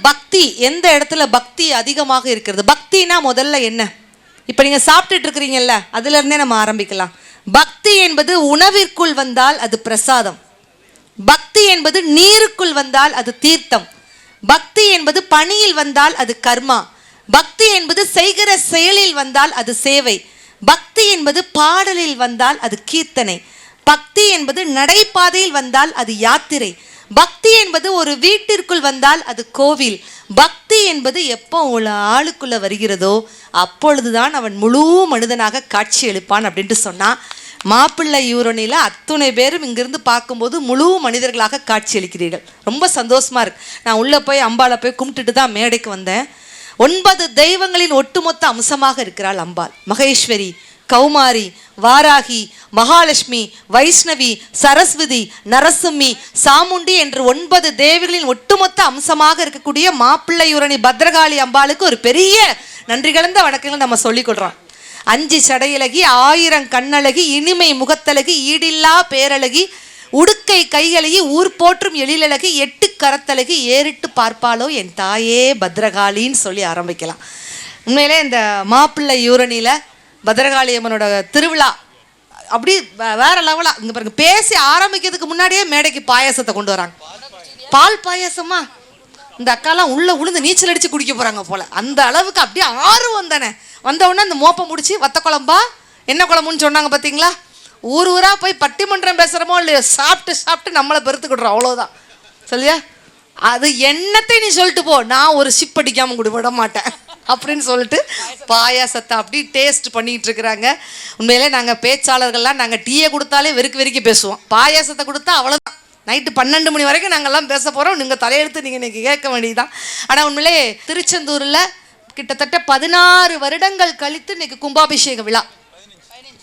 பக்தி எந்த இடத்துல பக்தி அதிகமாக இருக்கிறது? பக்தினா முதல்ல என்ன? இப்போ நீங்கள் சாப்பிட்டுட்டு இருக்கிறீங்கல்ல, அதுலேருந்தே நம்ம ஆரம்பிக்கலாம். பக்தி என்பது உணவிற்குள் வந்தால் அது பிரசாதம். பக்தி என்பது நீருக்குள் வந்தால் அது தீர்த்தம். பக்தி என்பது பணியில் வந்தால் அது கர்மா. பக்தி என்பது செய்கிற செயலில் வந்தால் அது சேவை. பக்தி என்பது பாடலில் வந்தால் அது கீர்த்தனை. பக்தி என்பது நடைபாதையில் வந்தால் அது யாத்திரை. பக்தி என்பது ஒரு வீட்டிற்குள் வந்தால் அது கோவில். பக்தி என்பது எப்போ ஒரு ஆளுக்குள்ள வருகிறதோ அப்பொழுதுதான் அவன் முழு மனிதனாக காட்சி எழுப்பான் அப்படின்ட்டு சொன்னான். மாப்பிள்ளை யூரணியில் அத்துணை பேரும் இங்கிருந்து பார்க்கும்போது முழு மனிதர்களாக காட்சி அளிக்கிறீர்கள். ரொம்ப சந்தோஷமா இருக்கு. நான் உள்ளே போய் அம்பாளை போய் கும்பிட்டுட்டு தான் மேடைக்கு வந்தேன். 9 தெய்வங்களின் ஒட்டுமொத்த அம்சமாக இருக்கிறாள் அம்பாள். மகேஸ்வரி, கௌமாரி, வாராகி, மகாலட்சுமி, வைஷ்ணவி, சரஸ்வதி, நரசிம்மி, சாமுண்டி என்று 9 தேவிகளின் ஒட்டுமொத்த அம்சமாக இருக்கக்கூடிய மாப்பிள்ளையூரணி பத்ரகாளி அம்பாளுக்கு ஒரு பெரிய நன்றி கலந்த வணக்கங்கள் நம்ம சொல்லிக் கொள்றோம். 5 சடையழகி, 1000 கண்ணழகி, இனிமை முகத்தழகி, ஈடில்லா பேரழகி, உடுக்கை கையழகி, ஊர் போற்றும் எழிலழகி, 8 கரத்தழகி, ஏறிட்டு பார்ப்பாளோ என் தாயே பத்ரகாளின்னு சொல்லி ஆரம்பிக்கலாம். உண்மையிலே இந்த மாப்பிள்ளை யூரணியில் பத்ரகாளி அம்மனோட திருவிழா அப்படி வேற லெவலா. இங்க பாருங்க, பேசி ஆரம்பிக்கிறதுக்கு முன்னாடியே மேடைக்கு பாயாசத்தை கொண்டு வராங்க. பால் பாயாசமா? இந்த அக்காலாம் உள்ள உளுந்து நீச்சல் அடிச்சு குடிக்க போறாங்க போல. அந்த அளவுக்கு அப்படியே ஆர்வம் தானே. வந்த உடனே அந்த மோப்பம் முடிச்சு வத்த குழம்பா என்ன குழம்புன்னு சொன்னாங்க பார்த்தீங்களா? ஊர் ஊரா போய் பட்டிமன்றம் பேசுகிறோமோ இல்லையோ, சாப்பிட்டு நம்மளை பெருத்துக்கிடுறோம், அவ்வளோதான். சொல்லியா? அது என்னத்தை நீ சொல்லிட்டு போ, நான் ஒரு சிப் அடிக்காமல் கூட விட மாட்டேன் அப்படின்னு சொல்லிட்டு பாயாசத்தை அப்படி டேஸ்ட் பண்ணிகிட்டு இருக்கிறாங்க. உண்மையிலே நாங்கள் பேச்சாளர்கள்லாம் நாங்கள் டீயை கொடுத்தாலே வெறுக்கி பேசுவோம். பாயாசத்தை கொடுத்தா அவ்வளோதான். நைட்டு 12 மணி வரைக்கும் நாங்கள்லாம் பேச போகிறோம். நீங்கள் தலையெடுத்து நீங்கள் இன்றைக்கி கேட்க வேண்டியதுதான். ஆனால் உண்மையிலே திருச்செந்தூரில் கிட்டத்தட்ட 16 வருடங்கள் கழித்து இன்னைக்கு கும்பாபிஷேக விழா.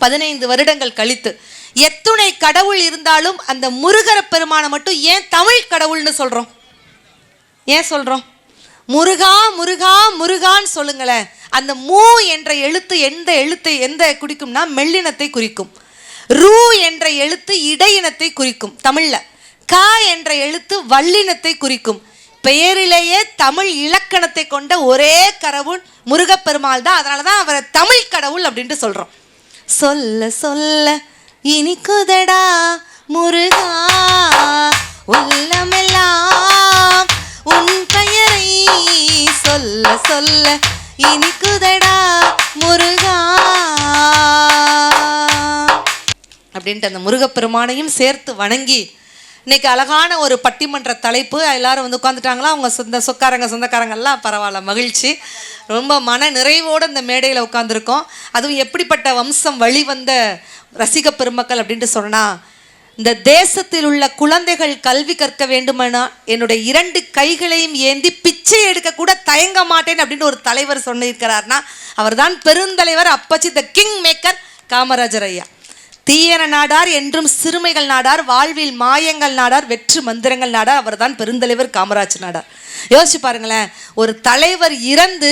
15 வருடங்கள் கழித்து எத்துணை கடவுள் இருந்தாலும் அந்த முருகர பெருமானை மட்டும் ஏன் தமிழ் கடவுள்னு சொல்கிறோம்? ஏன் சொல்கிறோம்? முருகா முருகா முருகான்னு சொல்லுங்களேன். அந்த மூ என்ற எழுத்து எந்த குறிக்கும்னா மெல்லினத்தை குறிக்கும். ரூ என்ற எழுத்து இடையினத்தை குறிக்கும் தமிழ்ல. க என்ற எழுத்து வல்லினத்தை குறிக்கும். பெயரிலேயே தமிழ் இலக்கணத்தை கொண்ட ஒரே கடவுள் முருகப்பெருமாள் தான். அதனால தான் அவரை தமிழ் கடவுள் அப்படின்ட்டு சொல்கிறோம். சொல்ல சொல்ல இனிக்குதடா முருகா, உள்ளமெல்லாம் உன் பெயரை சொல்ல சொல்ல இனிக்குதடா முருகா அப்படின்ட்டு அந்த முருகப்பெருமானையும் சேர்த்து வணங்கி இன்னைக்கு அழகான ஒரு பட்டிமன்ற தலைப்பு. எல்லாரும் வந்து உட்காந்துட்டாங்களா? அவங்க சொந்தக்காரங்கெல்லாம் பரவாயில்ல, மகிழ்ச்சி. ரொம்ப மன நிறைவோடு இந்த மேடையில் உட்காந்துருக்கோம். அதுவும் எப்படிப்பட்ட வம்சம் வழிவந்த ரசிக பெருமக்கள் அப்படின்ட்டு சொன்னால், இந்த தேசத்தில் உள்ள குழந்தைகள் கல்வி கற்க வேண்டுமெனா என்னுடைய 2 கைகளையும் ஏந்தி பிச்சை எடுக்க கூட தயங்க மாட்டேன் அப்படின்னு ஒரு தலைவர் சொன்னிருக்கிறார்னா அவர் தான் பெருந்தலைவர் அப்பச்சி த கிங் மேக்கர் காமராஜர் ஐயா. தீயன நாடார் என்றும் சிறுமைகள் நாடார், வாழ்வில் மாயங்கள் நாடார், வெற்று மந்திரங்கள் நாடார். அவர் தான் பெருந்தலைவர் காமராஜர் நாடார். யோசிச்சு பாருங்களேன், ஒரு தலைவர் இறந்து,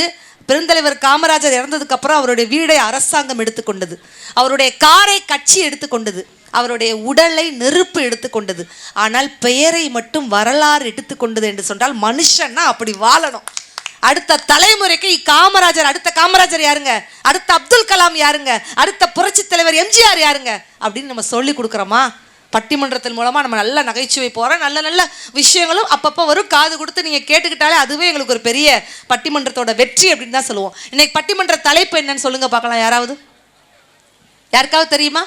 பெருந்தலைவர் காமராஜர் இறந்ததுக்கு அப்புறம் அவருடைய வீடை அரசாங்கம் எடுத்துக்கொண்டது, அவருடைய காரை கட்சி எடுத்துக்கொண்டது, அவருடைய உடலை நெருப்பு எடுத்துக்கொண்டது. ஆனால் பெயரை மட்டும் வரலாறு எடுத்துக்கொண்டது என்று சொன்னால் மனுஷன்னா அப்படி வாழணும். அடுத்த தலைமுறைக்கு காமராஜர், அடுத்த காமராஜர் யாருங்க, அடுத்த அப்துல் கலாம் யாருங்க, அடுத்த புரட்சி தலைவர் எம்ஜிஆர் யாருங்க அப்படின்னு நம்ம சொல்லி கொடுக்குறோமா? பட்டிமன்றத்தின் மூலமாக நம்ம நல்ல நகைச்சுவை போகிறோம். நல்ல நல்ல விஷயங்களும் அப்பப்போ வரும். காது கொடுத்து நீங்கள் கேட்டுக்கிட்டாலே அதுவே எங்களுக்கு ஒரு பெரிய பட்டிமன்றத்தோட வெற்றி அப்படின்னு தான் சொல்லுவோம். இன்னைக்கு பட்டிமன்ற தலைப்பு என்னன்னு சொல்லுங்க பார்க்கலாம். யாருக்காவது தெரியுமா?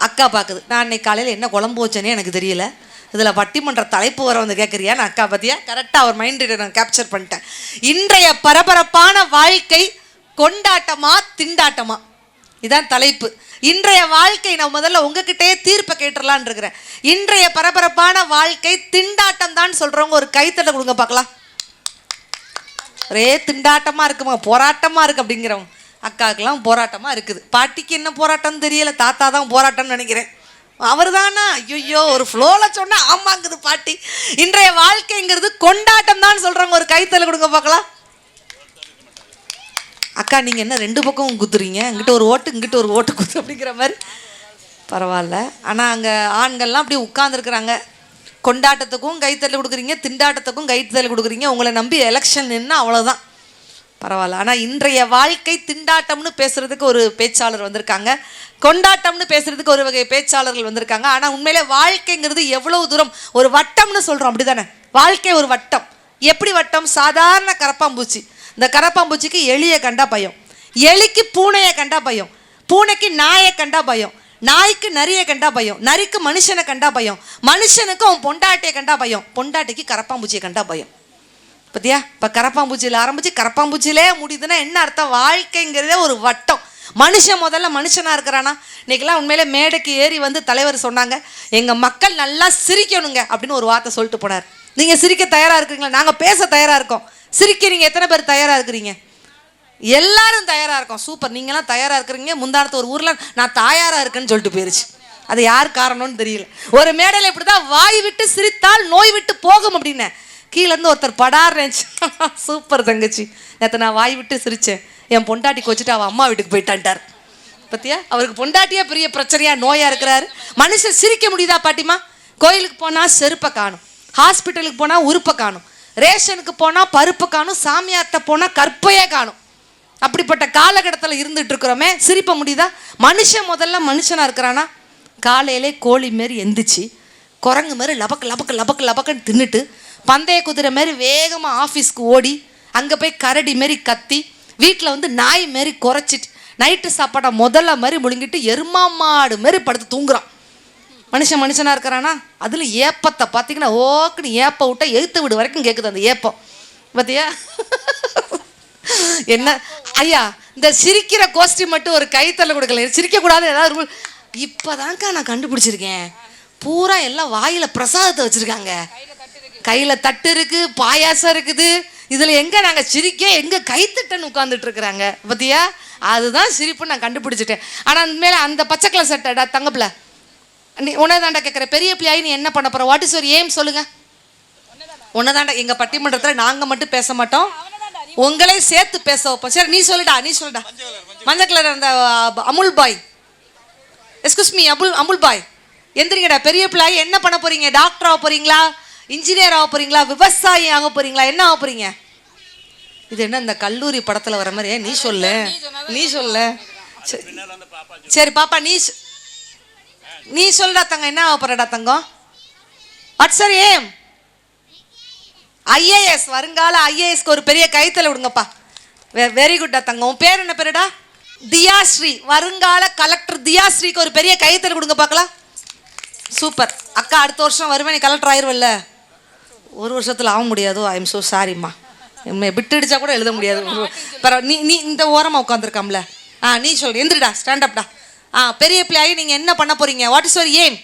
அக்கா பார்க்குது. நான் இன்னைக்கு காலையில் என்ன குழம்பு வச்சேனே எனக்கு தெரியல, இதில் பட்டிமன்ற தலைப்பு வர வந்து கேட்குறியா? நான் அக்கா பற்றியா கரெக்டாக ஒரு மைண்டை நான் கேப்சர் பண்ணிட்டேன். இன்றைய பரபரப்பான வாழ்க்கை கொண்டாட்டமா திண்டாட்டமா? இதுதான் தலைப்பு. இன்றைய வாழ்க்கை நான் முதல்ல உங்ககிட்டயே தீர்ப்பை கேட்டுடலான் இருக்கிறேன். இன்றைய பரபரப்பான வாழ்க்கை திண்டாட்டம் தான் சொல்கிறவங்க ஒரு கைத்தட்டை கொடுங்க பார்க்கலாம். ஒரே திண்டாட்டமாக இருக்குமா, போராட்டமாக இருக்குது அப்படிங்கிறவங்க. அக்காவுக்கெல்லாம் போராட்டமாக இருக்குது. பாட்டிக்கு என்ன போராட்டம்னு தெரியல, தாத்தா தான் போராட்டம்னு நினைக்கிறேன். அவர் தானா? ஐயோ, ஒரு ஃப்ளோவில் சொன்னால் ஆமாங்குது பாட்டி. இன்றைய வாழ்க்கைங்கிறது கொண்டாட்டம் தான் சொல்கிறவங்க ஒரு கைத்தலை கொடுங்க பார்க்கலாம். அக்கா நீங்கள் என்ன 2 பக்கமும் குத்துறீங்க, இங்கிட்ட ஒரு ஓட்டு இங்கிட்ட ஒரு ஓட்டு குத்து அப்படிங்கிற மாதிரி. பரவாயில்ல. ஆனால் அங்கே ஆண்கள்லாம் அப்படி உட்காந்துருக்குறாங்க. கொண்டாட்டத்துக்கும் கைத்தறல் கொடுக்குறீங்க, திண்டாட்டத்துக்கும் கைத்தறல் கொடுக்குறீங்க. உங்களை நம்பி எலெக்ஷன் நின்னா அவ்வளோதான், பரவாயில்ல. ஆனால் இன்றைய வாழ்க்கை திண்டாட்டம்னு பேசுறதுக்கு ஒரு பேச்சாளர் வந்திருக்காங்க, கொண்டாட்டம்னு பேசுறதுக்கு ஒரு வகை பேச்சாளர்கள் வந்திருக்காங்க. ஆனால் உண்மையிலே வாழ்க்கைங்கிறது எவ்வளவு தூரம் ஒரு வட்டம்னு சொல்கிறோம், அப்படி தானே? வாழ்க்கை ஒரு வட்டம். எப்படி வட்டம்? சாதாரண கரப்பாம்பூச்சி. இந்த கரப்பாம்பூச்சிக்கு எலியை கண்டா பயம், எலிக்கு பூனையை கண்டா பயம், பூனைக்கு நாயை கண்டா பயம், நாய்க்கு நரியை கண்டா பயம், நரிக்கு மனுஷனை கண்டா பயம், மனுஷனுக்கு அவன் பொண்டாட்டியை கண்டா பயம், பொண்டாட்டிக்கு கரப்பாம்பூச்சியை கண்டா பயம். பத்தியா? இப்போ கரப்பாம்பூச்சியில் ஆரம்பிச்சு கரப்பாம்பூச்சியிலே முடியுதுன்னா என்ன அர்த்தம்? வாழ்க்கைங்கிறதே ஒரு வட்டம். மனுஷன் முதல்ல மனுஷனாக இருக்கிறானா? இன்றைக்கெல்லாம் உண்மையிலே மேடைக்கு ஏறி வந்து தலைவர் சொன்னாங்க, எங்கள் மக்கள் நல்லா சிரிக்கணுங்க அப்படின்னு ஒரு வார்த்தை சொல்லிட்டு போனார். நீங்கள் சிரிக்க தயாராக இருக்கிறீங்களா? நாங்கள் பேச தயாராக இருக்கோம். சிரிக்க நீங்கள் எத்தனை பேர் தயாராக இருக்கிறீங்க? எல்லாரும் தயாராக இருக்கோம். சூப்பர், நீங்களாம் தயாராக இருக்கிறீங்க. முந்தானத்து ஒரு ஊரில் நான் தயாராக இருக்கேன்னு சொல்லிட்டு போயிருச்சு. அது யார் காரணம்னு தெரியல. ஒரு மேடையில் இப்படி தான் வாய் விட்டு சிரித்தால் நோய் விட்டு போகும் அப்படின்னு கீழேருந்து ஒருத்தர் படார்னுச்சு. சூப்பர் தங்கச்சி, நேற்று நான் வாய் விட்டு சிரித்தேன், என் பொண்டாட்டி கொச்சிட்டு அவள் அம்மா வீட்டுக்கு போயிட்டான்ட்டார். பத்தியா? அவருக்கு பொண்டாட்டியே பெரிய பிரச்சனையா நோயாக இருக்கிறாரு. மனுஷன் சிரிக்க முடியுதா பாட்டிமா? கோயிலுக்கு போனால் செருப்பை காணும், ஹாஸ்பிட்டலுக்கு போனால் உறுப்பை காணும், ரேஷனுக்கு போனால் பருப்பை காணும், சாமியார்ட்ட போனால் கற்பையே காணும். அப்படிப்பட்ட காலகட்டத்தில் இருந்துட்டு இருக்கிறோமே, சிரிப்ப முடியுதா? மனுஷன் முதல்ல மனுஷனாக இருக்கிறானா? காலையிலே கோழி மாரி எந்திரிச்சு, குரங்கு மாரி லபக்கு லபக்கு லபக்கு லபக்குன்னு தின்னுட்டு, பந்தய குதிரை மாரி வேகமாக ஆஃபீஸ்க்கு ஓடி, அங்கே போய் கரடி மாரி கத்தி, வீட்டில் வந்து நாய் மாரி குறைச்சிட்டு, நைட்டு சாப்பாடை முதல்ல மாதிரி முழுங்கிட்டு எருமா மாடு மாரி படுத்து தூங்குறான். மனுஷன் மனுஷனாக இருக்கிறானா? அதில் ஏப்பத்தை பார்த்தீங்கன்னா ஓக்குன்னு ஏப்ப விட்டா எழுத்து வீடு வரைக்கும் கேட்குது அந்த ஏப்பம். பார்த்தியா? என்ன ஐயா, இந்த சிரிக்கிற கோஷ்டி மட்டும் ஒரு கைத்தள்ள கொடுக்கல, சிரிக்கக்கூடாது ஏதாவது ரூல். இப்போதான்க்கா நான் கண்டுபிடிச்சிருக்கேன், பூரா எல்லாம் வாயில் பிரசாதத்தை வச்சுருக்காங்க, கையில் தட்டு இருக்குது, பாயாசம் இருக்குது. இதில் எங்கே நாங்கள் சிரிக்க, எங்கே கைத்தட்டன்னு உட்காந்துட்டு இருக்கிறாங்க. பார்த்தியா? அதுதான் சிரிப்புன்னு நான் கண்டுபிடிச்சிட்டேன். ஆனால் மேலே அந்த பச்சை கலர் சட்டை தங்கப்பில் நீ உன்னதாண்டா கேட்குற, பெரிய பிள்ளையாகி நீ என்ன பண்ண போகிற? வாட் இஸ் யுவர் எய்ம் சொல்லுங்கள். உன்னதாண்டா. எங்கள் பட்டிமன்றத்தில் நாங்கள் மட்டும் பேச மாட்டோம், உங்களே சேர்த்து பேச வைப்போம். சரி, நீ சொல்லுடா, நீ சொல்லுடா. மஞ்சள் கலர் அந்த அமுல் பாய், எஸ்கூஸ் மீ, அமுல் பாய், எந்திரிங்கடா. பெரிய பிள்ளையாகி என்ன பண்ண போகிறீங்க? டாக்டர் ஆக போகிறீங்களா, இன்ஜினியர் ஆக போகிறீங்களா, விவசாயி ஆக போகிறீங்களா, என்ன ஆக போகிறீங்க? இது என்ன இந்த கல்லூரி படத்தில் வர மாதிரி? நீ சொல்லு, நீ சொல்லு. சரி பாப்பா, நீ சொல்லுடா தங்கம், என்ன ஆக போறடா தங்கம்? What sir am? ஐஏஎஸ். வருங்கால ஐஏஎஸ்க்கு ஒரு பெரிய கைத்தல விடுங்கப்பா. வெரி குட்டா தங்கம். உன் பேர் என்ன பேருடா? தியாஸ்ரீ. வருங்கால கலெக்டர் தியாஸ்ரீக்கு ஒரு பெரிய கைத்தல கொடுங்க பார்க்கலாம். சூப்பர் அக்கா, அடுத்த வருஷம் வருவேன், நீ கலெக்டர் ஆயிடுவல்ல? ஒரு வருஷத்தில் ஆக முடியாதோ? ஐ எம் ஸோ சாரிம்மா, விட்டுடிச்சா கூட எழுத முடியாது. நீ இந்த ஓரமாக உட்காந்துருக்காம்ல, நீ சொல்லு. எந்திரிடா, ஸ்டாண்டப்டா. பெரிய பிள்ளையாகி நீங்கள் என்ன பண்ண போகிறீங்க? What is your aim?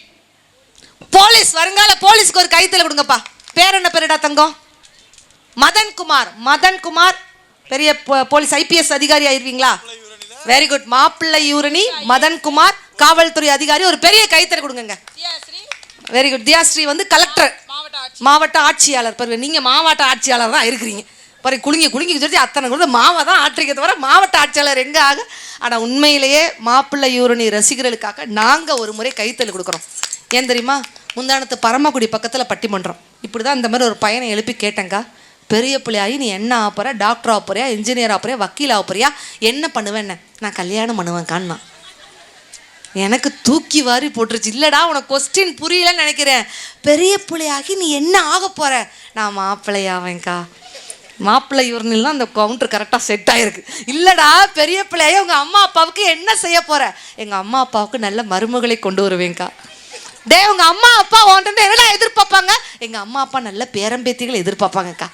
Police. வருங்கால போலீஸ்க்கு ஒரு கைத்தல கொடுங்கப்பா. பேர் என்ன பேருடா தங்கம்? மதன்குமார். மதன்குமார் பெரிய போலீஸ் ஐபிஎஸ் அதிகாரி ஆயிருவீங்களா? Very good. மாப்பிள்ளை யூரணி மதன்குமார் காவல்துறை அதிகாரி, ஒரு பெரிய கைத்தல கொடுங்க. Very good. தியாஸ்ரீ வந்து கலெக்டர், மாவட்ட ஆட்சியாளர். பாருங்க, நீங்கள் மாவட்ட ஆட்சியாளர் தான் இருக்கிறீங்க பாருங்க. குலுங்கி குலுங்கி சொல்லி அத்தனை கூட மாவை தான் ஆற்றிக்க தவிர மாவட்ட ஆட்சியாளர் எங்கே ஆக? ஆனால் உண்மையிலேயே மாப்பிள்ளை யூரணி ரசிகர்களுக்காக நாங்கள் ஒரு முறை கைத்தல் கொடுக்குறோம். ஏன் தெரியுமா? முந்தானத்து பரமக்குடி பக்கத்தில் பட்டிமன்றம். இப்படி தான் இந்த மாதிரி ஒரு பையனை எழுப்பி கேட்டேங்க்கா, பெரிய பிள்ளையாகி நீ என்ன ஆக போகிற? டாக்டர் ஆக போறியா, இன்ஜினியர் ஆக போறியா, வக்கீல் ஆக போறியா, என்ன பண்ணுவேன்னு? நான் கல்யாணம் பண்ணுவேன் கான்னா. எனக்கு தூக்கி வாரி போட்டுருச்சு. இல்லைடா, உனக்கு கொஸ்டின் புரியலன்னு நினைக்கிறேன். பெரிய பிள்ளையாகி நீ என்ன ஆக போகிற? நான் மாப்பிள்ளையாவேங்க்கா. மாப்பிள்ளை யூர்னில் தான் அந்த கவுண்டர் கரெக்டாக செட் ஆகிருக்கு. இல்லைடா, பெரிய பிள்ளையாகி உங்கள் அம்மா அப்பாவுக்கு என்ன செய்ய போகிற? எங்கள் அம்மா அப்பாவுக்கு நல்ல மருமகளை கொண்டு வருவேங்க்கா. டே, உங்கள் அம்மா அப்பா உன்ட்டு என்னடா எதிர்பார்ப்பாங்க? எங்கள் அம்மா அப்பா நல்ல பேரம்பேத்திகள் எதிர்பார்ப்பாங்கக்கா.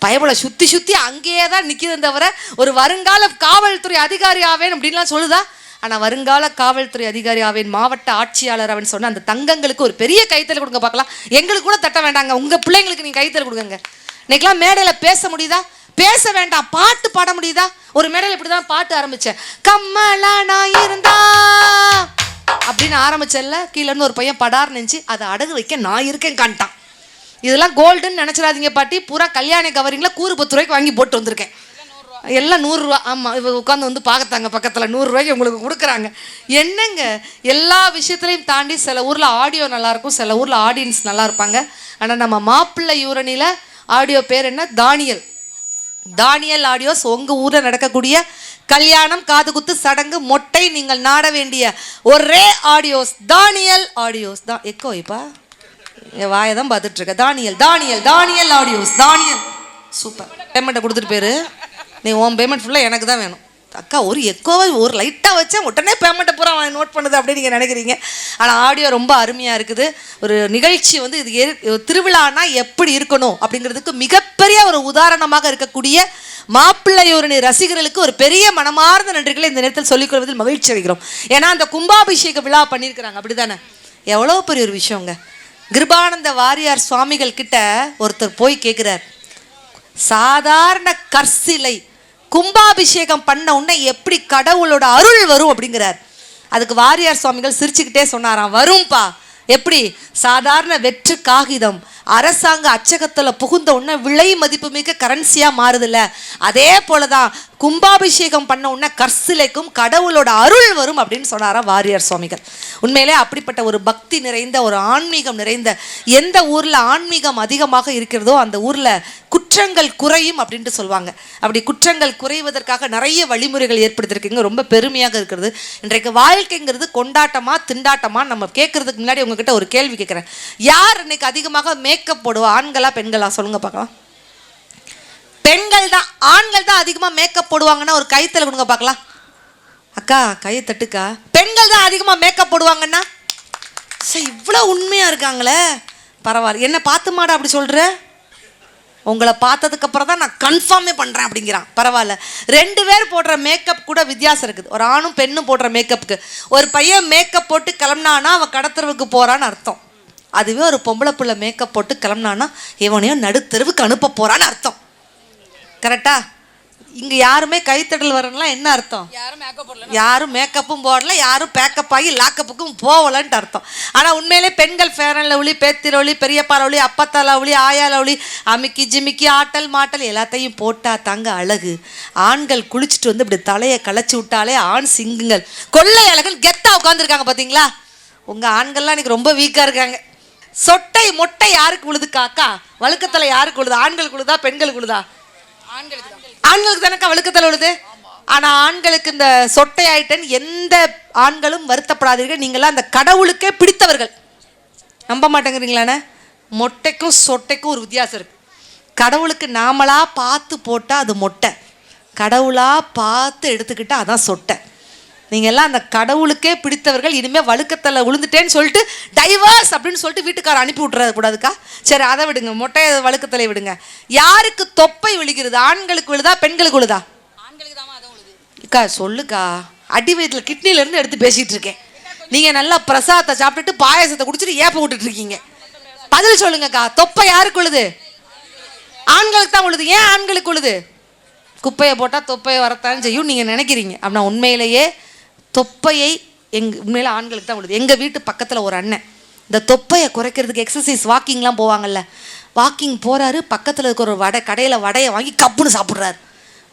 பயபல சுற்றி சுற்றி அங்கேயே தான் நிற்கிது தவிர ஒரு வருங்கால காவல்துறை அதிகாரி ஆவேன் அப்படின்லாம் சொல்லுதா? ஆனால் வருங்கால காவல்துறை அதிகாரி ஆவேன், மாவட்ட ஆட்சியாளர் அவன் சொன்ன அந்த தங்கங்களுக்கு ஒரு பெரிய கைத்தல் கொடுங்க பார்க்கலாம். எங்களுக்கு கூட தட்ட வேண்டாங்க, உங்கள் பிள்ளைங்களுக்கு நீங்கள் கைத்தல் கொடுங்க. இன்னைக்கெல்லாம் மேடையில் பேச முடியுதா? பேச வேண்டாம், பாட்டு பாட முடியுதா? ஒரு மேடையில் இப்படி தான் பாட்டு ஆரம்பித்தேன். கம்மலா நான் இருந்தா அப்படின்னு ஆரம்பிச்சல, கீழே இருந்து ஒரு பையன் படார் நினச்சி அதை அடகு வைக்க நான் இருக்கேன் காண்டான். இதெல்லாம் கோல்டுன்னு நினச்சிடாதீங்க பாட்டி, பூரா கல்யாண கவரிங்கில் கூறு 10 ரூபாய்க்கு வாங்கி போட்டு வந்திருக்கேன். எல்லாம் 100 ரூபா. ஆமாம், இவ உட்காந்து வந்து பார்க்கத்தாங்க பக்கத்தில் 100 ரூபாய்க்கு உங்களுக்கு கொடுக்குறாங்க. என்னங்க, எல்லா விஷயத்துலையும் தாண்டி சில ஊரில் ஆடியோ நல்லாயிருக்கும், சில ஊரில் ஆடியன்ஸ் நல்லா இருப்பாங்க. ஆனால் நம்ம மாப்பிள்ளை யூரணியில் ஆடியோ பேர் என்ன? தானியல். Daniel audios. உங்கள் ஊரில் நடக்கக்கூடிய கல்யாணம், காது குத்து, சடங்கு, மொட்டை, நீங்கள் நாட வேண்டிய ஒரே ஆடியோஸ் தானியல் ஆடியோஸ் தான். எக்கோ இப்பா என் வாயை தான் பார்த்துட்டு இருக்க. Daniel Daniel Daniel audios. Daniel super. பேமெண்ட்டை கொடுத்துட்டு பேர், நீ உன் பேமெண்ட் ஃபுல்லாக எனக்கு தான் வேணும். அக்கா ஒரு எக்கோவை ஒரு லைட்டாக வச்சா உடனே பேமெண்ட்டை பூரா நோட் பண்ணுது அப்படின்னு நீங்கள் நினைக்கிறீங்க. ஆனால் ஆடியோ ரொம்ப அருமையாக இருக்குது. ஒரு நிகழ்ச்சி வந்து இது திருவிழானா எப்படி இருக்கணும் அப்படிங்கிறதுக்கு மிகப்பெரிய ஒரு உதாரணமாக இருக்கக்கூடிய மாப்பிள்ளையூரணி ரசிகர்களுக்கு ஒரு பெரிய மனமார்ந்த நன்றிகளை இந்த நேரத்தில் சொல்லிக்கொள்வதில் மகிழ்ச்சி அடைகிறோம். ஏன்னா அந்த கும்பாபிஷேக விழா பண்ணியிருக்கிறாங்க, அப்படி தானே? எவ்வளோ பெரிய ஒரு விஷயங்க. கிருபானந்த வாரியார் சுவாமிகள் கிட்ட ஒருத்தர் போய் கேட்குறார், சாதாரண கற்சிலை கும்பாபிஷேகம் பண்ண உடனே எப்படி கடவுளோட அருள் வரும் அப்படிங்கிறார். அதுக்கு வாரியார் சுவாமிகள் சிரிச்சுக்கிட்டே சொன்னாராம், வரும்பா. எப்படி? சாதாரண வெற்று காகிதம் அரசாங்க அச்சகத்தில் புகுந்த உடனே விலை மதிப்பு மிக்க கரன்சியாக மாறுதில்ல, அதே போல தான் கும்பாபிஷேகம் பண்ண உடனே கற்சிலைக்கும் கடவுளோட அருள் வரும் அப்படின்னு சொன்னாராம் வாரியார் சுவாமிகள். உண்மையிலே அப்படிப்பட்ட ஒரு பக்தி நிறைந்த, ஒரு ஆன்மீகம் நிறைந்த, எந்த ஊரில் ஆன்மீகம் அதிகமாக இருக்கிறதோ அந்த ஊரில் குற்றங்கள் குறையும் அப்படின்ட்டு சொல்லுவாங்க. அப்படி குற்றங்கள் குறைவதற்காக நிறைய வழிமுறைகள் ஏற்படுத்தியிருக்கீங்க. ரொம்ப பெருமையாக இருக்கிறது. இன்றைக்கு வாழ்க்கைங்கிறது கொண்டாட்டமா திண்டாட்டமா? நம்ம கேட்கறதுக்கு முன்னாடி உங்ககிட்ட ஒரு கேள்வி கேட்குறேன். யார் இன்னைக்கு அதிகமாக மேக்கப் போடுவா? ஆண்களா பெண்களா? சொல்லுங்க பார்க்கலாம். பெண்கள் தான். ஆண்கள் தான் அதிகமாக மேக்கப் போடுவாங்கன்னா ஒரு கைத்தல கொடுங்க பார்க்கலாம். அக்கா கையை தட்டுக்கா. பெண்கள் தான் அதிகமாக மேக்கப் போடுவாங்கன்னா சரி, இவ்வளோ உண்மையாக இருக்காங்களே, பரவாயில்ல. என்ன பார்த்து மாட அப்படி சொல்கிற? உங்களை பார்த்ததுக்கு அப்புறம் தான் நான் கன்ஃபார்மே பண்ணுறேன் அப்படிங்கிறான். பரவாயில்ல. 2 பேர் போடுற மேக்கப் கூட வித்தியாசம் இருக்குது. ஒரு ஆணும் பெண்ணும் போடுற மேக்கப்புக்கு. ஒரு பையன் மேக்கப் போட்டு கிளம்புனானா அவன் கடத்தெருவுக்கு போகிறான்னு அர்த்தம். அதுவே ஒரு பொம்பளை பிள்ளை மேக்கப் போட்டு கிளம்புனானா இவனையும் நடுத்தெருவுக்கு அனுப்ப போகிறான்னு அர்த்தம். கரெக்டா? இங்கே யாருமே கைத்தடல் வரலாம் என்ன அர்த்தம்? யாரும் மேக்கப்பும் போடல, யாரும் பேக்கப் ஆகி லாக்கப்புக்கும் போகலன்ட்டு அர்த்தம். ஆனால் உண்மையிலே பெண்கள் ஃபேரன் லவ்லி, பேத்திரொலி, பெரியப்பா லவ்லி, அப்பத்தா லவ்லி, ஆயா லவ்லி, அமிக்கி ஜிமிக்கி, ஆட்டல் மாட்டல் எல்லாத்தையும் போட்டால் தாங்க அழகு. ஆண்கள் குளிச்சுட்டு வந்து இப்படி தலையை களைச்சி விட்டாலே ஆண் சிங்குங்கள் கொள்ளை அழகன் கெத்தாக உட்காந்துருக்காங்க. பார்த்தீங்களா? உங்கள் ஆண்கள்லாம் இன்னைக்கு ரொம்ப வீக்காக இருக்காங்க. சொட்டை மொட்டை யாருக்கு விழுதுக்கா? அக்கா வழுக்கத்தலை யாருக்கு விழுது? ஆண்களுக்கு விழுதா பெண்களுக்கு விழுதா? ஆண்களுக்கு தானக்கா வழுக்கத்தலை விழுது. ஆனால் ஆண்களுக்கு இந்த சொட்டை ஆயிட்டேன்னு எந்த ஆண்களும் வருத்தப்படாதீர்கள். நீங்களாம் அந்த கடவுளுக்கே பிடித்தவர்கள். நம்ப மாட்டேங்கிறீங்களாண்ணே? மொட்டைக்கும் சொட்டைக்கும் ஒரு வித்தியாசம் இருக்குது. கடவுளுக்கு நாமளாக பார்த்து போட்டால் அது மொட்டை, கடவுளாக பார்த்து எடுத்துக்கிட்டால் அதான் சொட்டை. நீங்கள் எல்லாம் அந்த கடவுளுக்கே பிடித்தவர்கள். இனிமேல் வழுக்கத்தலை விழுந்துட்டேன்னு சொல்லிட்டு டைவர்ஸ் அப்படின்னு சொல்லிட்டு வீட்டுக்கார அனுப்பி விட்டுறது கூடாதுக்கா. சரி அதை விடுங்க, மொட்டையை வழுக்கத்தலை விடுங்க. யாருக்கு தொப்பை விழுகிறது? ஆண்களுக்கு விழுதா பெண்களுக்கு விழுதா? அக்கா சொல்லுக்கா. அடி வயிற்றுல கிட்னிலேருந்து எடுத்து பேசிகிட்டு இருக்கேன். நீங்கள் நல்லா பிரசாதத்தை சாப்பிட்டுட்டு பாயாசத்தை குடிச்சிட்டு ஏப்ப விட்டுட்டு இருக்கீங்க. பதில் சொல்லுங்கக்கா. தொப்பை யாருக்கு விழுது? ஆண்களுக்கு தான் விழுது. ஏன் ஆண்களுக்கு விழுது? குப்பையை போட்டால் தொப்பையை வரத்தான் செய்யும் நீங்கள் நினைக்கிறீங்க. அப்படின்னா உண்மையிலேயே தொப்பையை உண்மையில ஆண்களுக்கு தான் விழுது. எங்கள் வீட்டு பக்கத்தில் ஒரு அண்ணன் இந்த தொப்பையை குறைக்கிறதுக்கு எக்ஸசைஸ் வாக்கிங்லாம் போவாங்கல்ல, வாக்கிங் போகிறாரு, பக்கத்தில் இருக்கிற ஒரு கடையில் வடையை வாங்கி கப்புன்னு சாப்பிட்றாரு.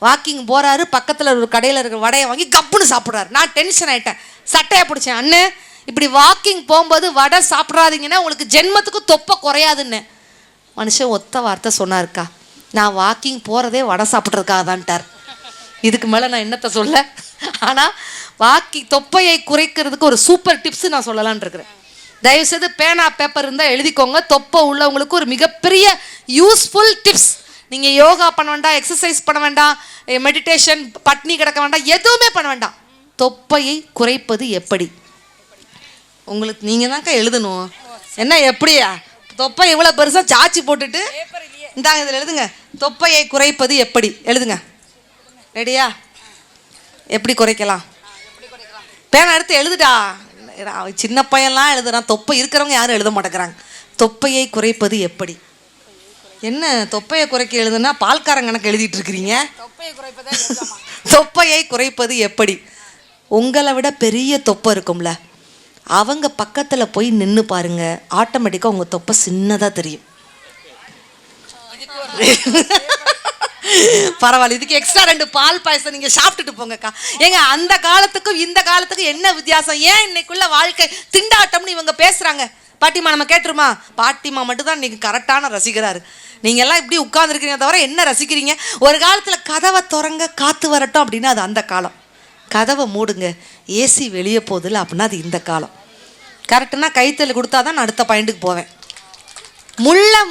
வாக்கிங் போகிறாரு, பக்கத்தில் ஒரு கடையில் இருக்கிற வடையை வாங்கி கப்புன்னு சாப்பிட்றாரு. நான் டென்ஷன் ஆகிட்டேன், சட்டையை பிடிச்சேன். அண்ணே இப்படி வாக்கிங் போகும்போது வடை சாப்பிட்றாதீங்கன்னா உங்களுக்கு ஜென்மத்துக்கு தொப்பை குறையாதுன்னு. மனுஷன் ஒத்த வார்த்தை சொன்னாருக்கா. நான் வாக்கிங் போகிறதே வடை சாப்பிட்றதுக்காக தான்ட்டார். இதுக்கு மேலே நான் என்னத்தை சொல்ல? ஆனால் தொப்பையை குறைக்கிறதுக்கு ஒரு சூப்பர் டிப்ஸ் நான் சொல்லலான் இருக்கிறேன். தயவுசெய்து பேனா பேப்பர் இருந்தால் எழுதிக்கோங்க. தொப்பை உள்ளவங்களுக்கு ஒரு மிகப்பெரிய யூஸ்ஃபுல் டிப்ஸ். நீங்கள் யோகா பண்ண வேண்டாம், எக்ஸசைஸ் பண்ண வேண்டாம், மெடிடேஷன், பட்னி கிடக்க வேண்டாம், எதுவுமே பண்ண வேண்டாம். தொப்பையை குறைப்பது எப்படி? உங்களுக்கு நீங்கள் தான்க்கா எழுதணும். என்ன எப்படியா? தொப்பை இவ்வளோ பெருசாக சாச்சி போட்டுட்டு இந்தாங்க இதில் எழுதுங்க. தொப்பையை குறைப்பது எப்படி? எழுதுங்க. ரெடியா? எப்படி குறைக்கலாம்? பேனா எடுத்து எழுதுடா. சின்ன பையன்லாம் எழுதுறான், தொப்பை இருக்கிறவங்க யாரும் எழுத மாட்டேங்கிறாங்க. தொப்பையை குறைப்பது எப்படி? என்ன தொப்பையை குறைக்க எழுதுனா பால்காரன் கணக்கு எழுதிட்டு இருக்கிறீங்க. தொப்பையை குறைப்பது எப்படி? உங்களை விட பெரிய தொப்பை இருக்கும்ல, அவங்க பக்கத்தில் போய் நின்று பாருங்க, ஆட்டோமேட்டிக்காக உங்கள் தொப்பை சின்னதாக தெரியும். பரவாயில்ல, இதுக்கு எக்ஸ்ட்ரா 2 பால் பாயசம் நீங்க சாப்பிட்டுட்டு போங்கக்கா. ஏங்க, அந்த காலத்துக்கும் இந்த காலத்துக்கும் என்ன வித்தியாசம்? ஏன் இன்னைக்குள்ள வாழ்க்கை திண்டாட்டம்னு இவங்க பேசுறாங்க? பாட்டிமா நம்ம கேட்டுருமா? பாட்டிமா மட்டும் தான் இன்னைக்கு கரெக்டான ரசிகராரு. நீங்க எல்லாம் இப்படி உட்கார்ந்துருக்கீங்க தவிர என்ன ரசிக்கிறீங்க? ஒரு காலத்துல கதவை திறங்க காத்து வரட்டும் அப்படின்னா அது அந்த காலம். கதவை மூடுங்க ஏசி வெளியே போகுதுல்ல அப்படின்னா அது இந்த காலம். கரெக்டுனா கைத்தல் கொடுத்தா தான் நான் அடுத்த பாயிண்ட்டுக்கு போவேன்.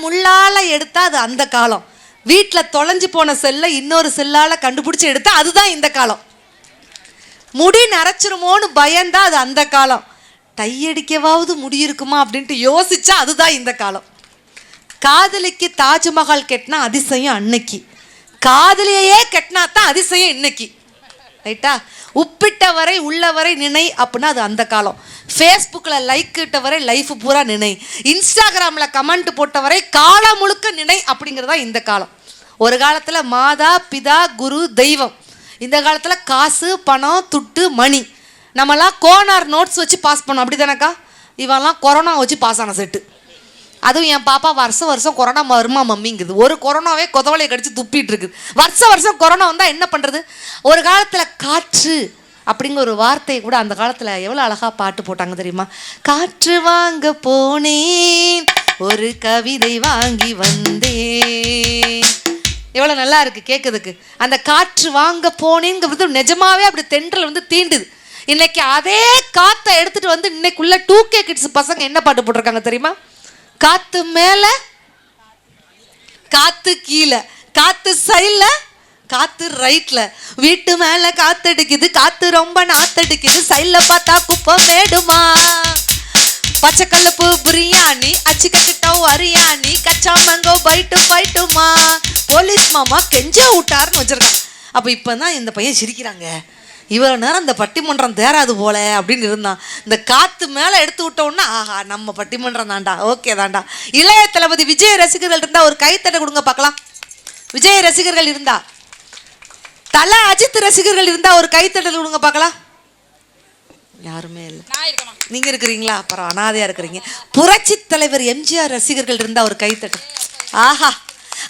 முள்ளால எடுத்தா அது அந்த காலம். வீட்டில் தொலைஞ்சு போன செல்லை இன்னொரு செல்லால கண்டுபிடிச்சி எடுத்தா அதுதான் இந்த காலம். முடி நரைச்சிருமோன்னு பயந்தா அது அந்த காலம். டையடிக்கவாவது முடி இருக்குமா அப்படின்ட்டு யோசிச்சா அதுதான் இந்த காலம். காதலிக்கு தாஜ்மஹால் கெட்டினா அதிசயம் அன்னைக்கு, காதலியே கெட்டினா தான் அதிசயம் இன்னைக்கு. ரைட்டா? உப்பிட்டவரை உள்ளவரை நினை அப்படின்னா அது அந்த காலம். ஃபேஸ்புக்கில் லைக் இட்டவரை லைஃப் பூரா நினை, இன்ஸ்டாகிராமில் கமெண்ட் போட்டவரை காலம் முழுக்க நினை அப்படிங்கிறதா இந்த காலம். ஒரு காலத்தில் மாதா பிதா குரு தெய்வம், இந்த காலத்தில் காசு பணம் துட்டு மணி. நம்மலாம் கோனார் நோட்ஸ் வச்சு பாஸ் பண்ணோம், அப்படி தானேக்கா? இவெல்லாம் கொரோனா வச்சு பாஸ் ஆன செட்டு. அதுவும் என் பாப்பா வருஷம் கொரோனா வருமா மம்மிங்குது. ஒரு கொரோனாவே கொதவலையை கடிச்சு துப்பிட்டு இருக்குது. வருஷம் கொரோனா வந்தால் என்ன பண்ணுறது? ஒரு காலத்தில் காற்று அப்படிங்கிற ஒரு வார்த்தையை கூட அந்த காலத்தில் எவ்வளோ அழகாக பாட்டு போட்டாங்க தெரியுமா? காற்று வாங்க போனேன் ஒரு கவிதை வாங்கி வந்தேன். எவ்வளோ நல்லா இருக்குது கேட்குறதுக்கு. அந்த காற்று வாங்க போனேங்கிறது நிஜமாவே அப்படி தென்றல் வந்து தீண்டுது. இன்னைக்கு அதே காற்றை எடுத்துகிட்டு வந்து இன்னைக்குள்ள 2K கிட்ஸ் பசங்க என்ன பாட்டு போட்டிருக்காங்க தெரியுமா? காத்து மேல காத்து கீழே காத்து சைட்ல காத்து ரைட்ல, வீட்டு மேல காத்தடிக்குது காத்து ரொம்ப நாத்தடிக்குது, சைட்ல பார்த்தா குப்பை மேடுமா, பச்சைக்கல்லுப்பு பிரியாணி அச்சிக்கிட்டோம் அரியாணி கச்சா மேங்கோ பைட்டுமா, போலீஸ் மாமா கெஞ்ச விட்டாருன்னு வச்சிருக்காங்க. அப்போ இப்போதான் இந்த பையன் சிரிக்கிறாங்க, இவ்வளோ நேரம் இந்த பட்டிமன்றம் தேராது போல அப்படின்னு இருந்தான். இந்த காற்று மேலே எடுத்து விட்டோன்னா ஆஹா நம்ம பட்டிமன்றம் தாண்டா, ஓகே தாண்டா. இளைய தளபதி விஜய் ரசிகர்கள் இருந்தால் ஒரு கைத்தட்டை கொடுங்க பார்க்கலாம். விஜய் ரசிகர்கள் இருந்தா, தல அஜித் ரசிகர்கள் இருந்தால் ஒரு கைத்தட்டல் கொடுங்க பார்க்கலாம். யாருமே இல்லை. நீங்க இருக்கிறீங்களா? அப்புறம் அனாதையா இருக்கிறீங்க. புரட்சி தலைவர் எம்ஜிஆர் ரசிகர்கள் இருந்தால் ஒரு கைத்தட்டல். ஆஹா,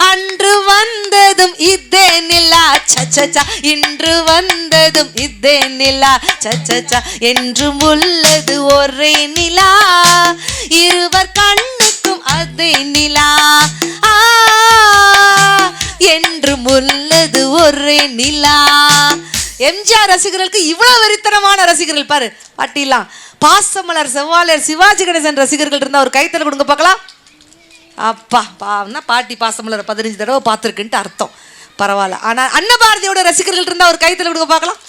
அன்று வந்ததும் இதே நிலா சச்சா, இன்று வந்ததும் இதே நிலா சச்சா, என்றும் உள்ளது ஒரே நிலா, இருவர் கண்ணுக்கும் அதே நிலா, என்றும் உள்ளது ஒரே நிலா. எம்ஜிஆர் ரசிகர்களுக்கு இவ்வளவு வெறித்தனமான ரசிகர்கள் பாரு. பாட்டிலாம் பாசமலர் செவ்வாழையர் சிவாஜி கணேசன் ரசிகர்கள் இருந்தா ஒரு கைத்தட்டல் கொடுங்க பார்க்கலாம். அப்பா பாவம்னா பாட்டி பாசமலர் 15 தடவை பார்த்துருக்குன்ட்டு அர்த்தம். பரவாயில்ல. ஆனால் அன்னபாரதியோட ரசிகர்கள் இருந்தால் ஒரு கைத்தட்டல் கொடுக்க பார்க்கலாம்.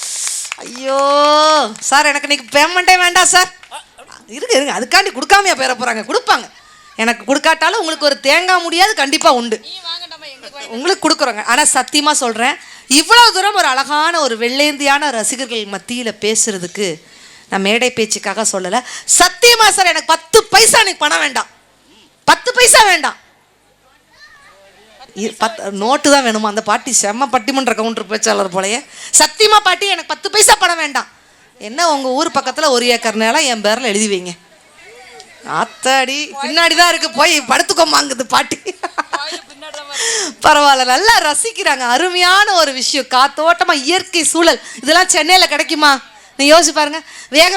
ஐயோ சார், எனக்கு இன்னைக்கு பேமெண்ட்டே வேண்டாம் சார். இருங்க அதுக்காண்டி கொடுக்காமையா பேர போகிறாங்க? கொடுப்பாங்க. எனக்கு கொடுக்காட்டாலும் உங்களுக்கு ஒரு தேங்காய் முடியாது கண்டிப்பாக உண்டு, உங்களுக்கு கொடுக்குறோங்க. ஆனால் சத்தியமாக சொல்கிறேன், இவ்வளோ தூரம் ஒரு அழகான ஒரு வெள்ளேந்தியான ரசிகர்கள் மத்தியில் பேசுறதுக்கு நான் மேடை பேச்சுக்காக சொல்லலை. சத்தியமாக சார், எனக்கு 10 பைசா எனக்கு பணம் வேண்டாம், 10 பைசா வேண்டாம், 10 நோட்டு தான் வேணுமா? அந்த பாட்டி செம்ம பட்டிமன்ற கவுண்டர் பேச்சாளர் போலயே. சத்தியமா பாட்டி, எனக்கு 10 பைசா பணம் வேண்டாம். என்ன உங்கள் ஊர் பக்கத்தில் 1 ஏக்கர் நிலம் என் பேரில் எழுதி வைங்க. ஆத்தாடி பின்னாடி தான் இருக்கு, போய் படுத்துக்கோமாங்குது பாட்டி. பரவாயில்ல, நல்லா ரசிக்கிறாங்க. அருமையான ஒரு விஷயம், காத்தோட்டமா இயற்கை சூழல். இதெல்லாம் சென்னையில் கிடைக்குமா? நீ யோசிச்சு பாருங்க. வேக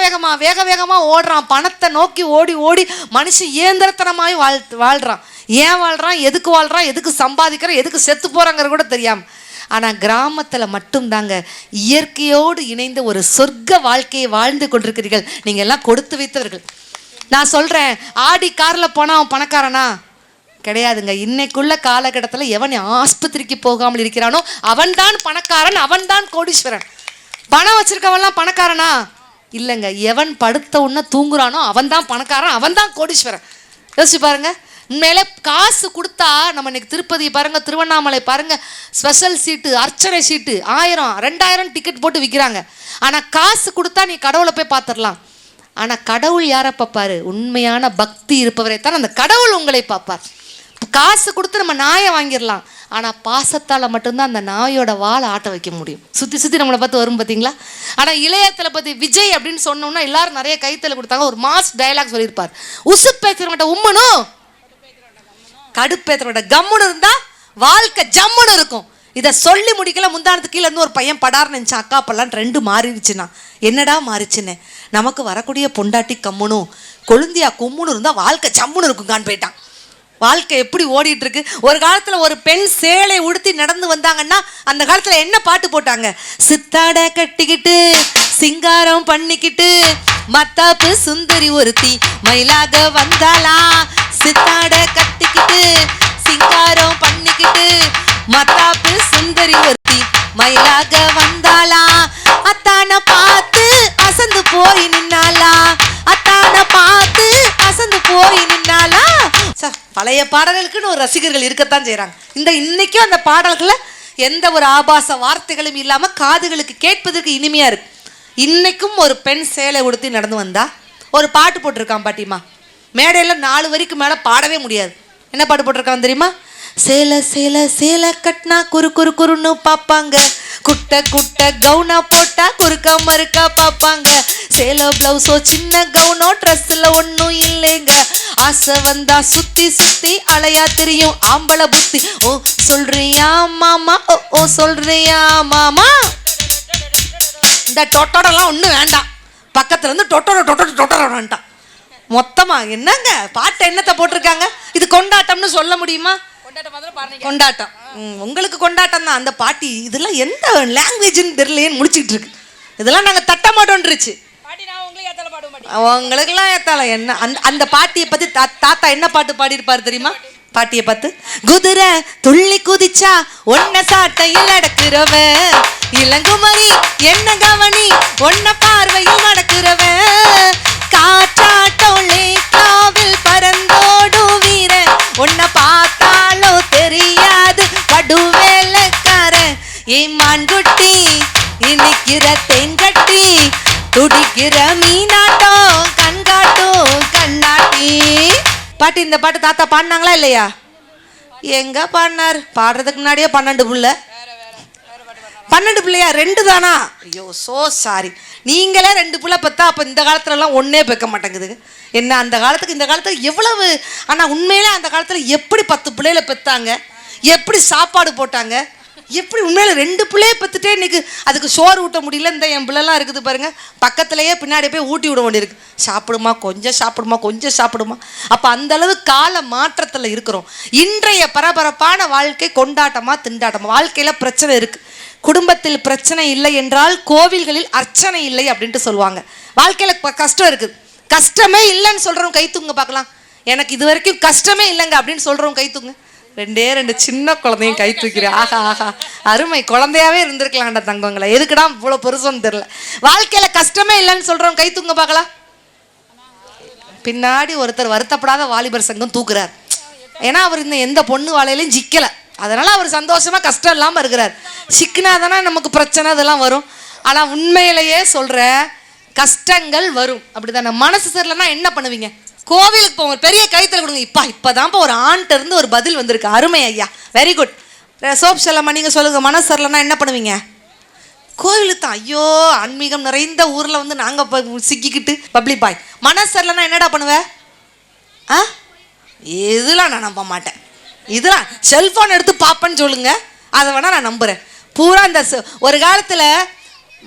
வேகமா ஓடுறான், பணத்தை நோக்கி ஓடி ஓடி மனுஷன் இயந்திரத்தனமாய் வாழ்றான். ஏன் வாழ்றான், எதுக்கு வாழ்றான், எதுக்கு சம்பாதிக்கிறான், எதுக்கு செத்து போறாங்கிற கூட தெரியாம. ஆனால் கிராமத்தில் மட்டும்தாங்க இயற்கையோடு இணைந்த ஒரு சொர்க்க வாழ்க்கையை வாழ்ந்து கொண்டிருக்கிறீர்கள். நீங்கள் எல்லாம் கொடுத்து வைத்தவர்கள். நான் சொல்கிறேன், ஆடி காரில் போனால் அவன் பணக்காரனா? கிடையாதுங்க. இன்னைக்குள்ள காலகட்டத்தில் எவன் ஆஸ்பத்திரிக்கு போகாமல் இருக்கிறானோ அவன்தான் பணக்காரன், அவன்தான் கோடீஸ்வரன். பணம் வச்சிருக்கவன்லாம் பணக்காரனா? இல்லைங்க. எவன் படுத்த உடனே தூங்குறானோ அவன் தான் பணக்காரன், அவன் தான் கோடீஸ்வரன். யோசிச்சு பாருங்க. உண்மையிலே காசு கொடுத்தா நம்ம இன்னைக்கு திருப்பதி பாருங்க, திருவண்ணாமலை பாருங்க, ஸ்பெஷல் சீட்டு, அர்ச்சனை சீட்டு 1000 2000 டிக்கெட் போட்டு விற்கிறாங்க. ஆனால் காசு கொடுத்தா நீ கடவுளை போய் பார்த்துடலாம். ஆனால் கடவுள் யாரை பார்ப்பாரு? உண்மையான பக்தி இருப்பவரை தான் அந்த கடவுள் உங்களை பார்ப்பார். காசு கொடுத்து நம்ம நாயை வாங்கிடலாம், ஆனால் பாசத்தால் மட்டும்தான் அந்த நாயோட வாழை ஆட்ட வைக்க முடியும். சுற்றி சுற்றி நம்மளை பார்த்து வரும் பார்த்தீங்களா? ஆனால் இளைய தளபதி விஜய் அப்படின்னு சொன்னோம்னா எல்லாரும் நிறைய கைத்தல கொடுத்தாங்க. ஒரு மாஸ் டயலாக் சொல்லியிருப்பார், உசுப்பேத்துறவட்ட உம்மனும் கடுப்பேத்துறவட்ட கம்முன்னு இருந்தால் வாழ்க்கை ஜம்முன்னு இருக்கும். இதை சொல்லி முடிக்கல, முந்தானத்துக்கு கீழே இருந்து ஒரு பையன் படார்னு நினச்சான், அக்கா அப்பெல்லாம் ட்ரெண்டு மாறிடுச்சுன்னா. என்னடா மாறிச்சுன்னு, நமக்கு வரக்கூடிய பொண்டாட்டி கம்முனும் கொழுந்தியா கும்முன்னு இருந்தால் வாழ்க்கை சம்முன்னு இருக்குங்கான்னு போயிட்டான். வாழ்க்கை எப்படி ஓடிட்டு இருக்கு. ஒரு காலத்துல ஒரு பெண் சேலை உடுத்தி நடந்து வந்தாங்கன்னா அந்த காலத்துல என்ன பாட்டு போட்டாங்க? சித்தாட கட்டிக்கிட்டு சிங்காரம் பண்ணிக்கிட்டு மத்தாப்பு சுந்தரி ஒருத்தி மயிலாக வந்தாளா. சித்தாட கட்டிக்கிட்டு சிங்காரம் பண்ணிக்கிட்டு மத்தாப்பு சுந்தரி ஒருத்தி மயிலாக வந்தாளா. அத்தான பார்த்து அசந்து போய் நின்னாளா. அத்தான பார்த்து அசந்து போய் நின்னாளா. பழைய பாடல்களுக்குன்னு ஒரு ரசிகர்கள் இருக்கத்தான் செய்யறாங்க. இன்னைக்கும் அந்த பாடல்களை எந்த ஒரு ஆபாச வார்த்தைகளும் இல்லாம காதுகளுக்கு கேட்பதற்கு இனிமையா இருக்கு. இன்னைக்கும் ஒரு பெண் சேலை உடுத்தி நடந்து வந்தா ஒரு பாட்டு போட்டிருக்கான் பாட்டிமா. மேடையில 4 வரிக்கு மேல பாடவே முடியாது. என்ன பாட்டு போட்டிருக்கான் தெரியுமா? சேலை சேலை சேலை கட்டினா குறு குறு குறுன்னு பார்ப்பாங்க, குட்டை குட்டை கவுனா போட்டா குறுக்க மறுக்கா பார்ப்பாங்க, சேலை பிளவுஸோ சின்ன கவுனோ ட்ரெஸ்ல ஒன்றும் இல்லைங்க, ஆசை வந்தா சுத்தி சுத்தி அலையா தெரியும் ஆம்பளை புத்தி. ஓ சொல்றியா மாமா, ஓ ஓ சொல்றியா மாமா. இந்த டொட்டோடெல்லாம் ஒன்றும் வேண்டாம், பக்கத்துல இருந்து டொட்டோட டொட்டோட டொட்டோட வேண்டாம். மொத்தமா என்னங்க பாட்டை என்னத்தை போட்டிருக்காங்க? இது கொண்டாட்டம்னு சொல்ல முடியுமா? கொண்டாட்டம். உங்களுக்கு கொண்டாட்டம் தான். அந்த பாட்டி இதெல்லாம் எந்த லாங்குவேஜ்னு தெரியலையேன்னு முடிச்சுட்டு இருக்கு. இதெல்லாம் நாங்கள் தட்ட மாட்டோன்றுச்சு. உங்களுக்கெல்லாம் ஏத்தால என்ன? அந்த பாட்டியை பத்தி தாத்தா என்ன பாட்டு பாடியிருப்பாரு தெரியுமா? பாட்டியை பார்த்து, குதிரை துள்ளி குதிச்சா ஒன்ன சாட்டையில் அடக்குறவ, இளங்குமரி என்ன கவனி ஒன்ன பார்வையில் நடக்கிறவ, காற்றாட்டோலே காவில் பறந்தோடும் வீர உன்ன பார்த்தாலோ தெரியாது படுவேலக்காரன், ஏமான்குட்டி இனிக்கிற தேன்கட்டி துடிக்கிற மீனாட்டம் கண்காட்டும் கண்ணாட்டி. பாட்டு இந்த பாட்டு தாத்தா பாடினாங்களா இல்லையா? எங்க பாடினார்? பாடுறதுக்கு முன்னாடியே 12 பிள்ளை. 12 பிள்ளையா? 2 தானா? ஐயோ சோ சாரி. நீங்களே 2 பிள்ளை பெற்றா அப்போ இந்த காலத்துலலாம் ஒன்றே பெக்க மாட்டேங்குது. என்ன அந்த காலத்துக்கு இந்த காலத்துக்கு எவ்வளவு. ஆனால் உண்மையிலே அந்த காலத்தில் எப்படி 10 பிள்ளைகளை பெற்றாங்க, எப்படி சாப்பாடு போட்டாங்க, எப்படி உண்மையில 2 பிள்ளையை பெற்றுட்டே இன்னைக்கு அதுக்கு சோறு ஊட்ட முடியல. இந்த என் பிள்ளைலாம் இருக்குது பாருங்க, பக்கத்துலேயே பின்னாடி போய் ஊட்டி விட வேண்டியிருக்கு. சாப்பிடுமா கொஞ்சம் சாப்பிடுமா கொஞ்சம் சாப்பிடுமா. அப்போ அந்த அளவு கால மாற்றத்தில் இருக்கிறோம். இன்றைய பரபரப்பான வாழ்க்கை கொண்டாட்டமா திண்டாட்டமா? வாழ்க்கையில் பிரச்சனை இருக்கு. குடும்பத்தில் பிரச்சனை இல்லை என்றால் கோவில்களில் அர்ச்சனை இல்லை அப்படின்ட்டு சொல்லுவாங்க. வாழ்க்கையில் கஷ்டம் இருக்குது. கஷ்டமே இல்லைன்னு சொல்கிறவங்க கை தூங்க பார்க்கலாம். எனக்கு இது வரைக்கும் கஷ்டமே இல்லைங்க அப்படின்னு சொல்கிறவங்க கை தூங்க. 2 சின்ன குழந்தையும் கை தூக்கிறேன். ஆஹா ஆஹா அருமை. குழந்தையாவே இருந்திருக்கலாம்டா தங்கங்களை, எதுக்குடா இவ்வளோ பெருசுன்னு தெரியல. வாழ்க்கையில் கஷ்டமே இல்லைன்னு சொல்கிறவங்க கை தூங்க பார்க்கலாம். பின்னாடி ஒருத்தர் வருத்தப்படாத வாலிபர் சங்கம் தூக்குறார். ஏன்னா அவர் இந்த எந்த பொண்ணு வாழையிலையும் சிக்கலை, அதனால அவர் சந்தோஷமா கஷ்டம் இல்லாமல் இருக்கிறார். சிக்கினா தானே நமக்கு பிரச்சனை இதெல்லாம் வரும். ஆனால் உண்மையிலேயே சொல்ற கஷ்டங்கள் வரும். அப்படிதானே? மனசு சரியில்லைன்னா என்ன பண்ணுவீங்க? கோவிலுக்கு போங்க, பெரிய கைத்தில் கொடுங்க. இப்போதான்ப்பா ஒரு ஆண்கிட்ட இருந்து ஒரு பதில் வந்திருக்கு. அருமை ஐயா, வெரி குட். சோப் செல்லம்மா நீங்கள் சொல்லுங்க, மனசு சரியில்லைன்னா என்ன பண்ணுவீங்க? கோவிலுக்கு தான். ஐயோ ஆன்மீகம் நிறைந்த ஊரில் வந்து நாங்கள் சிக்கிக்கிட்டு பப்ளி பாய். மனசு சரியில்லைன்னா என்னடா பண்ணுவேன்? இதெல்லாம் நான் நம்ப மாட்டேன். இதெல்லாம் செல்ஃபோன் எடுத்து பார்ப்பேன்னு சொல்லுங்க, அதை வேணா நான் நம்புகிறேன். பூரா இந்த ஒரு காலத்தில்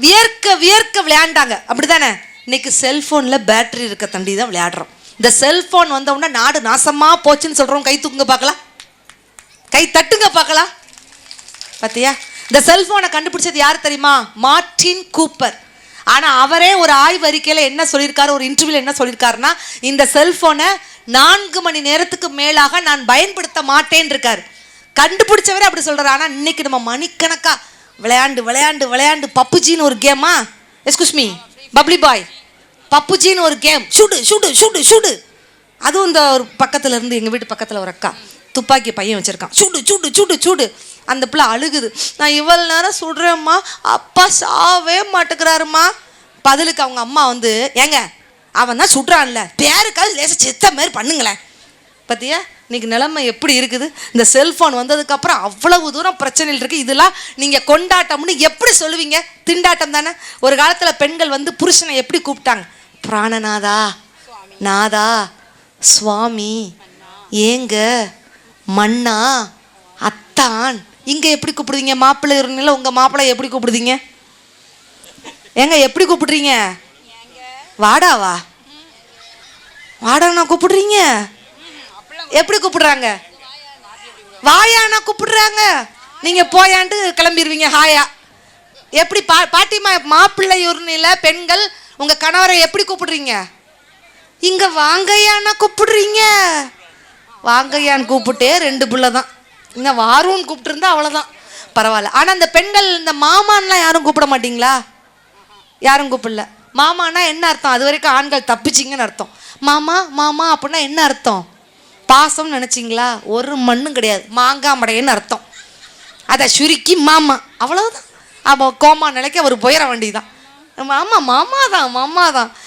வியர்க்க வியர்க்க விளையாண்டாங்க, அப்படி தானே? இன்னைக்கு செல்ஃபோனில் பேட்டரி இருக்க தண்டி தான் விளையாடுறோம். இந்த செல்ஃபோன் வந்தவுடனே நாடு நாசமாக போச்சுன்னு சொல்கிறோம். கை தூக்குங்க பார்க்கலாம், கை தட்டுங்க பார்க்கலாம். பார்த்தியா? இந்த செல்ஃபோனை கண்டுபிடிச்சது யார் தெரியுமா? Martin Cooper. ஆனால் அவரே ஒரு ஆய்வறிக்கையில் என்ன சொல்லியிருக்காரு, ஒரு இன்டர்வியூவில் என்ன சொல்லியிருக்காருன்னா, இந்த செல்ஃபோனை 4 மணி நேரத்துக்கு மேலாக நான் பயன்படுத்த மாட்டேன் இருக்காரு. கண்டுபிடிச்சவரே அப்படி சொல்கிறார். ஆனால் இன்னைக்கு நம்ம மணிக்கணக்கா விளையாண்டு விளையாண்டு விளையாண்டு பப்புஜின்னு ஒரு கேமா, எஸ்குஸ் மீ பப்ளி பாய், பப்புஜின்னு ஒரு game, shrewd shrewd shrewd shrewd. அதுவும் இந்த ஒரு பக்கத்தில் இருந்து எங்கள் வீட்டு பக்கத்தில் ஒரு அக்கா துப்பாக்கி பையன் வச்சுருக்கான். சூடு சூடு சூடு சூடு. அந்த பிள்ளை அழுகுது. நான் இவ்வளோ நேரம் சுடுறேம்மா, அப்பா சாவே மாட்டேங்கிறாருமா. பதிலுக்கு அவங்க அம்மா வந்து, ஏங்க அவன் தான் சுடுறான்ல, பேருக்காவது லேசாக செத்த மாதிரி பண்ணுங்களேன். பார்த்தியா இன்னைக்கு நிலைமை எப்படி இருக்குது? இந்த செல்ஃபோன் வந்ததுக்கப்புறம் அவ்வளவு தூரம் பிரச்சனைகள் இருக்குது. இதெல்லாம் நீங்கள் கொண்டாட்டம்னு எப்படி சொல்லுவீங்க? திண்டாட்டம் தானே. ஒரு காலத்தில் பெண்கள் வந்து புருஷனை எப்படி கூப்பிட்டாங்க? பிராணநாதா, நாதா, சுவாமி, ஏங்க, மன்னா, அத்தான், இங்கே எப்படி கூப்பிடுவீங்க? மாப்பிள்ளை யூரினில் உங்கள் மாப்பிள்ளை எப்படி கூப்பிடுவீங்க? ஏங்க எப்படி கூப்பிடுறீங்க? வாடாவா? வாடாண்ணா கூப்பிடுறீங்க? எப்படி கூப்பிடுறாங்க? வாயாண்ணா கூப்பிடுறாங்க. நீங்கள் போயான்ட்டு கிளம்பிடுவீங்க ஹாயா. எப்படி பாட்டிமா மாப்பிள்ளை யூரினில் பெண்கள் உங்கள் கணவரை எப்படி கூப்பிடுறீங்க? இங்கே வாங்கையாண்ணா கூப்பிடுறீங்க. வாங்கையான்னு கூப்பிட்டே 2 பிள்ளை தான். இங்கே வாருன்னு கூப்பிட்டுருந்தா அவ்வளோதான், பரவாயில்ல. ஆனால் அந்த பெண்கள் இந்த மாமான்லாம் யாரும் கூப்பிட மாட்டிங்களா? யாரும் கூப்பிடல. மாமானா என்ன அர்த்தம்? அது வரைக்கும் ஆண்கள் தப்பிச்சிங்கன்னு அர்த்தம். மாமா மாமா அப்படின்னா என்ன அர்த்தம்? பாசம்னு நினச்சிங்களா? ஒரு மண்ணும் கிடையாது, மாங்காமடையன்னு அர்த்தம். அதை சுருக்கி மாமா, அவ்வளோதான். அப்போ கோமா நிலைக்கு அவர் போயிட வேண்டியதான். ஆமாம், மாமா தான், மாமா தான்.